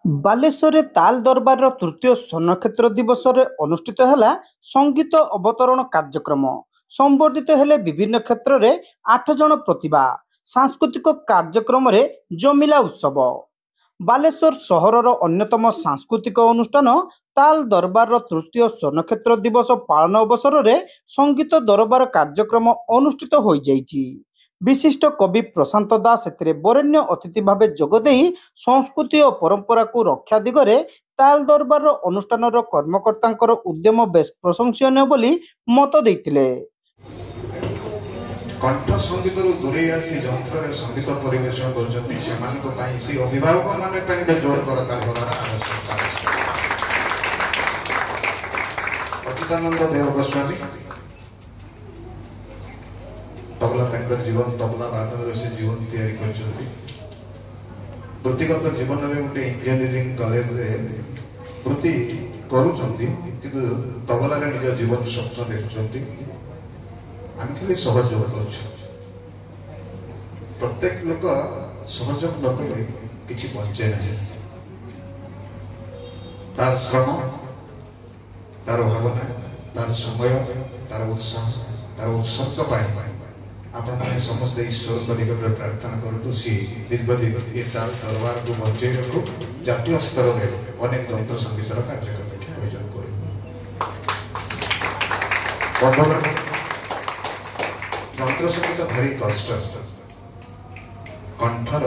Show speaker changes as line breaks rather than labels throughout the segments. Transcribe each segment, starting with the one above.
ବାଲେଶ୍ୱରରେ ତାଲ ଦରବାରର ତୃତୀୟ ସ୍ୱର୍ଣ୍ଣକ୍ଷେତ୍ର ଦିବସରେ ଅନୁଷ୍ଠିତ ହେଲା ସଙ୍ଗୀତ ଅବତରଣ କାର୍ଯ୍ୟକ୍ରମ। ସମ୍ବର୍ଦ୍ଧିତ ହେଲେ ବିଭିନ୍ନ କ୍ଷେତ୍ରରେ 8 ଜଣ ପ୍ରତିଭା। ସାଂସ୍କୃତିକ କାର୍ଯ୍ୟକ୍ରମରେ ଜମିଲା ଉତ୍ସବ। ବାଲେଶ୍ୱର ସହରର ଅନ୍ୟତମ ସାଂସ୍କୃତିକ ଅନୁଷ୍ଠାନ ତାଲ ଦରବାରର ତୃତୀୟ ସ୍ୱର୍ଣ୍ଣକ୍ଷେତ୍ର ଦିବସ ପାଳନ ଅବସରରେ ସଙ୍ଗୀତ ଦରବାର କାର୍ଯ୍ୟକ୍ରମ ଅନୁଷ୍ଠିତ ହୋଇଯାଇଛି। ବିଶିଷ୍ଟ କବି ପ୍ରଶାନ୍ତ ଦାସ ଏଥିରେ ବରେଣ୍ୟ ଅତିଥି ଭାବେ ଯୋଗଦେଇ ସଂସ୍କୃତି ଓ ପରମ୍ପରାକୁ ରକ୍ଷା ଦିଗରେ ତାଲ ଦରବାରର ଅନୁଷ୍ଠାନର କର୍ମକର୍ତ୍ତାଙ୍କର ଉଦ୍ୟମ ବେଶ ପ୍ରଶଂସନୀୟ ବୋଲି ମତ ଦେଇଥିଲେ।
कंठ संगीत दूरे आसी जंत्र संगीत परिवेशन कर अभिभावक मान जोर करताल आवश्यकता। अच्युतानंद देव गोस्वामी तबला जीवन तबला वादन से जीवन तैयारी कर वृत्तिगत जीवन में गोटे इंजीनियरिंग कॉलेज रे वृत्ति करूछंती किंतु तबला रे निज जीवन स्वप्न देखुछंती। आम खाली सहयोग कर प्रत्येक लोक सहयोग न कले किछि बचे नहीं। तार श्रम तार भावना तार समय तार उत्साह तार उत्सर्ग पाए आपण माने समस्त ईश्वर को निकट में प्रार्थना करतु सी दीर्घ दिन ये ताल दरबार को बचे रखु जातीय स्तर में अनेक जंत्र संगीत कार्यक्रम आयोजन कर जंत्र संगीत भारी कष्ट कंठर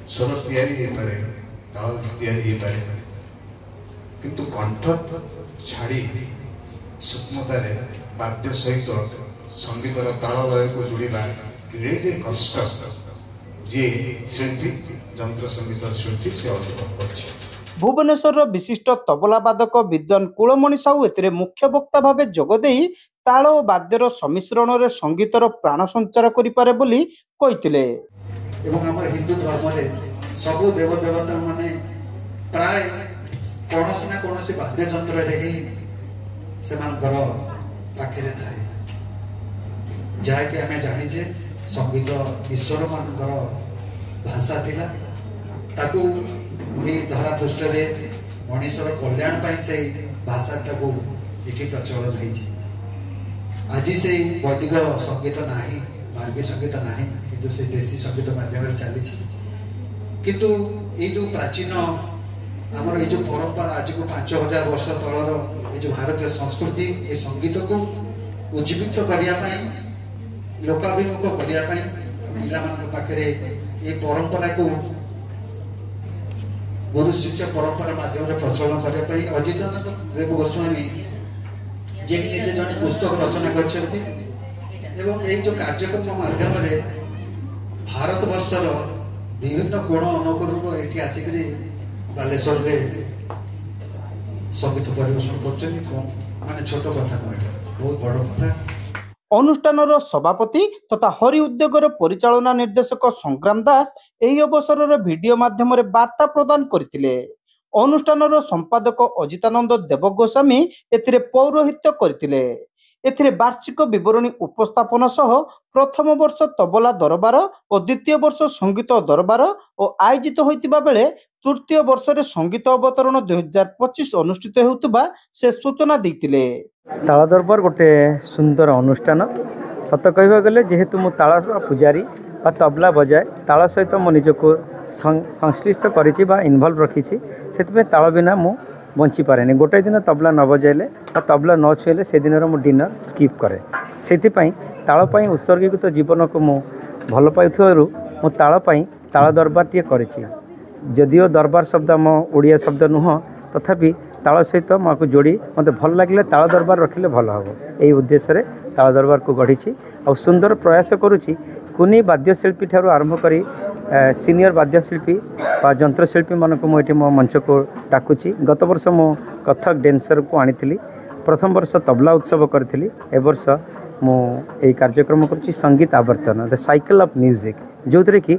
स्वर तैयारी ताल तैयारी किंतु कंठ छाड़ी सूक्ष्मतार वाद्य सहित संगीतर ताल लय को जोड़ा जे कष्ट जे शिल्पी जंत्र संगीत शिल्पी से अनुभव कर।
भुवनेश्वर विशिष्ट तबला वादक विद्वान कुलमणि साहू एथिरे मुख्य वक्ता भावे जोगदेई ताल और वाद्यर सम्मिश्रण रे संगीतर प्राण संचार करिपारे बोली कहिथिले।
एवं हमर हिंदू धर्म रे सब देव देवता माने प्राय कोनोसी ना कोनोसी वाद्य यंत्र रे ही सेमानकर पाखरे थाए जहाँकि आम जाचे संगीत ईश्वर मानकर भाषा थिला ताकू धरा पृष्ठ मनीषर कल्याण से भाषाटा को ये प्रचलन होती। आज से वैदिक संगीत ना मार्गी संगीत ना कि से देशी संगीत माध्यम चली किंतु ये जो प्राचीन आमर ये परंपरा आज को 5000 वर्ष तलर ये भारतीय संस्कृति ये संगीत को उज्जीवित करने लोकाभिमुख करने पिला पाखे ये परंपरा को गुरु शिष्य परंपरा माध्यम प्रचलन करने अच्युतानंद देव गोस्वामी जे निजे जन पुस्तक रचना कर जो कार्यक्रम माध्यम भारत वर्षर विभिन्न कोण अनुकूल ये आसिक बालेश्वर संगीत परिवेशन कर छोट कथा नुह बहुत बड़ कथा।
अनुष्ठानर सभापति तथा हरि उद्योगर परिचालना निर्देशक संग्राम दास एही अवसर वीडियो माध्यम वार्ता प्रदान करथिले। अनुष्ठानर संपादक अच्युतानंद देव गोस्वामी एथिरे पौरोहित्य करथिले। एथिरे वार्षिक विवरणी उपस्थापन सह प्रथम वर्ष तबला दरबार और द्वितीय वर्ष संगीत दरबार और आयोजित होइतिबा बेले तृतीय वर्ष रे संगीत अवतरण 2025 अनुष्ठित हेउतबा से सूचना दैतिले।
ताल दरबार गोटे सुंदर अनुष्ठान सत कहवा गले जेहेतु मु ताल पूजारी बा तबला बजाए ताल सहित मो निजको संश्लिष्ट करिछि बा इनवॉल्व रखिछि सेतबे ताल बिना मु बंची पारेनी। गोटे दिन तबला न बजाइले बा तबला न छुएले से दिन मु डिनर स्किप करे सेथिपई ताल पई उत्सर्गीकृत जीवन को मु भल पाइथुवारु मु ताल पई ताल दरबार टिए करिछि। जदिओ दरबार शब्द आम ओडिया शब्द नुह तथापि ताल सहित माको जोड़ी मत भल लगे ताल दरबार रखिले भल हम यही उद्देश्य ताल दरबार को गढ़ी आ सुंदर प्रयास करुच्ची कुनी वाद्यशिल्पी ठारू आरंभ करी सीनियर वाद्यशिल्पी बा जंत्रशिल्पी मानक मुझे मो मंच को डाकुची। गत वर्ष मो कथक डेन्सर को आनी प्रथम वर्ष तबला उत्सव करी ए वर्ष मु कार्यक्रम करुच्ची संगीत आवर्तन द साइकिल ऑफ म्यूजिक जो थे कि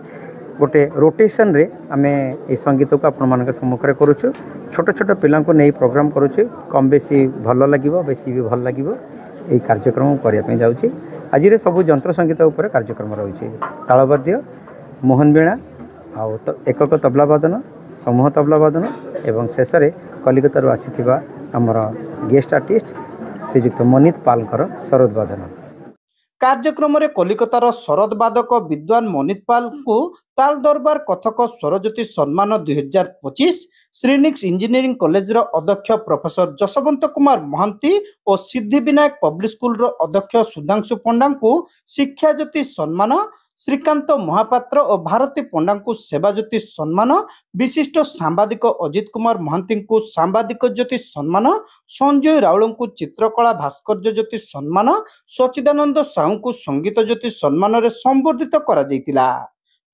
गोटे रोटेशन रे आमे ए संगीत को आपण मान सम्मुखें करुचु। छोट छोट पिला को नहीं प्रोग्राम करुचु कम बेसी भल लगे बेसी भी भल लगे ये कार्यक्रम करने जाऊँगी। आज सब जंत्र संगीत उपर कार्यक्रम रही तालवाद्य मोहन वीणा एकक तबला वादन समूह तबलावादन एवं शेष में कलिकतारू आसीथिबा आमर गेस्ट आर्टिस्ट श्रीजुक्त मनित पालकर सरोदवादन।
कार्यक्रम रे कलिकतार शरद वादक विद्वान मनित पाल को ताल दरबार कथक स्वरज्योति सम्मान 2025, श्रीनिक्स इंजीनियरिंग कॉलेज रो अध्यक्ष प्रोफेसर जसवंत कुमार महांती और सिद्धिविनायक पब्लिक स्कूल रो अध्यक्ष सुधांशु पंडा को शिक्षा ज्योति सम्मान, श्रीकांत महापात्र और भारती पंडा को सेवा ज्योति सम्मान, विशिष्ट सांबादिक अजित कुमार महांती को सांबादिक ज्योति सम्मान, संजय राउल को चित्रकला भास्कर्य ज्योति सम्मान, सचिदानंद साहू को संगीत ज्योति सम्मान रे संबर्धित करा जायतिला।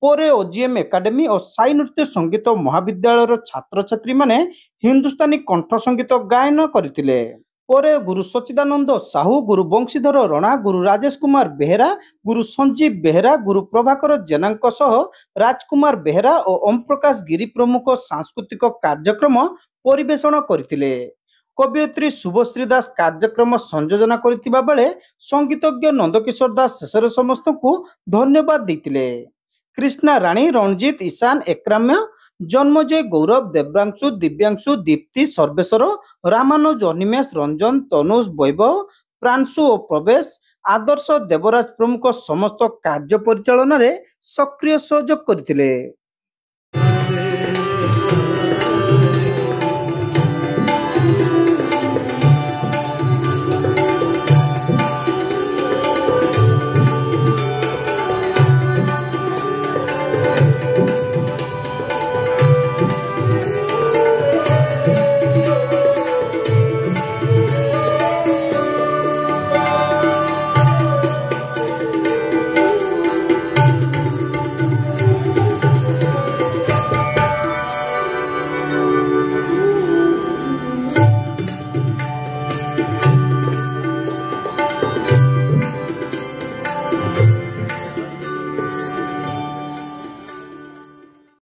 पोरे ओजीएम एकाडेमी और साई नृत्य संगीत महाविद्यालय छात्र छात्री माने हिंदुस्तानी कंठ संगीत गायन करथिले। पोरे गुरु सचिदानंद साहू, गुरु बंशीधर रणा, गुरु राजेश कुमार बेहेरा, गुरु संजीव बेहेरा, गुरु प्रभाकर जेनांक सह राजकुमार बेहेरा और ओम प्रकाश गिरी प्रमुख सांस्कृतिक कार्यक्रम परिवेषण करथिले। कवियत्री शुभश्री दास कार्यक्रम संयोजना करथिबा बेले संगीतज्ञ नंदकिशोर दास शेषर समस्त को धन्यवाद देथिले। कृष्णा राणी, रणजीत, ईशान, एक्राम्य, जन्मजय, गौरव, देव्रांशु, दिव्यांशु, दीप्ति, सर्वेश्वर, रामानुज, अनिमेश, रंजन, तनुज, वैभव, प्रांशु और प्रवेश, आदर्श, देवराज प्रमुख समस्त कार्य परिचालन रे सक्रिय सहयोग करथिले।